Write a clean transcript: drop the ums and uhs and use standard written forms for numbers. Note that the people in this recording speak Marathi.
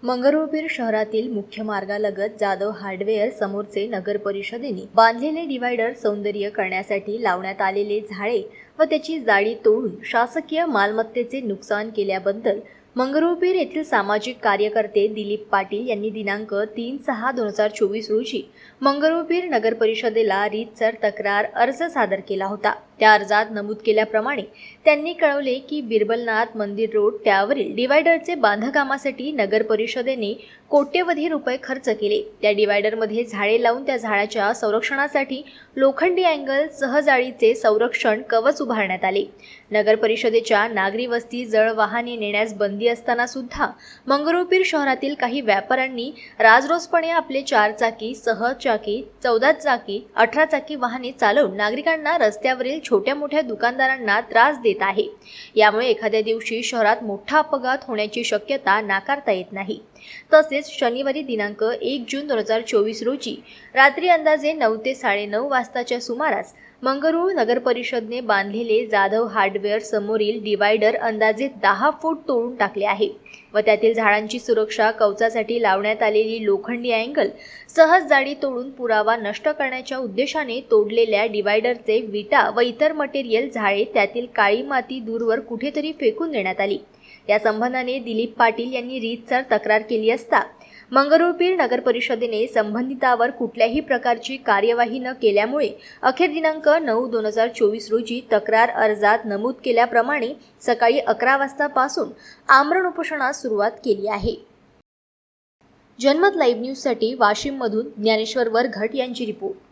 मंगरुळपीर शहरातील मुख्य मार्गालगत जाधव हार्डवेअर समोरचे नगर परिषदेने बांधलेले डिव्हायडर सौंदर्य करण्यासाठी लावण्यात आलेले झाडे व त्याची जाळी तोडून शासकीय मालमत्तेचे नुकसान केल्याबद्दल मंगरुळपीर येथील सामाजिक कार्यकर्ते दिलीप पाटील यांनी दिनांक 3/6/2024 रोजी मंगरुळपीर नगर परिषदेला रीतसर तक्रार अर्ज सादर केला होता। त्या अर्जात नमूद केल्याप्रमाणे त्यांनी कळवले की बिरबलनाथ मंदिर रोड त्यावरील डिव्हायडरचे बांधकामासाठी नगर परिषदेने कोट्यवधी रुपये खर्च केले। त्या डिव्हायडरमध्ये झाडे लावून त्या झाडाच्या संरक्षणासाठी लोखंडी अँगल सहजाळीचे संरक्षण कवच उभारण्यात आले। नगर परिषदेच्या नागरी वस्ती जळ वाहने नेण्यास बंदी असताना सुद्धा मंगरुळपीर शहरातील काही व्यापाऱ्यांनी राजरोसपणे आपले 4 चाकी, सहचाकी, 14 चाकी, 18 चाकी वाहने चालवून नागरिकांना रस्त्यावरील छोट्या मोठ्या दुकानदारांना त्रास देत आहे। यामुळे एखाद्या दिवशी शहरात मोठा अपघात होण्याची शक्यता नाकारता येत नाही। तसेच शनिवारी दिनांक 1 जून 2024 रोजी रात्री अंदाजे 9 ते 9:30 वाजताच्या सुमारास मंगरुळ नगर परिषदने बांधलेले जाधव हार्डवेअर समोरील डिव्हायडर अंदाजे 10 फूट तोडून टाकले आहे व त्यातील झाडांची सुरक्षा कवचासाठी लावण्यात आलेली लोखंडी अँगल सहज जाळी तोडून पुरावा नष्ट करण्याच्या उद्देशाने तोडलेल्या डिव्हायडरचे विटा व इतर मटेरियल झाडे त्यातील काळी माती दूरवर कुठेतरी फेकून देण्यात आली। या संबंधाने दिलीप पाटील यांनी रीतसर तक्रार केली असता मंगरुळपीर नगर परिषदेने संबंधितावर कुठल्याही प्रकारची कार्यवाही न केल्यामुळे अखेर दिनांक 9/2024 रोजी तक्रार अर्जात नमूद केल्याप्रमाणे सकाळी 11 वाजतापासून आमरण उपोषणास सुरुवात केली आहे। जनमत लाईव्ह न्यूजसाठी वाशिममधून ज्ञानेश्वर वरघट यांची रिपोर्ट।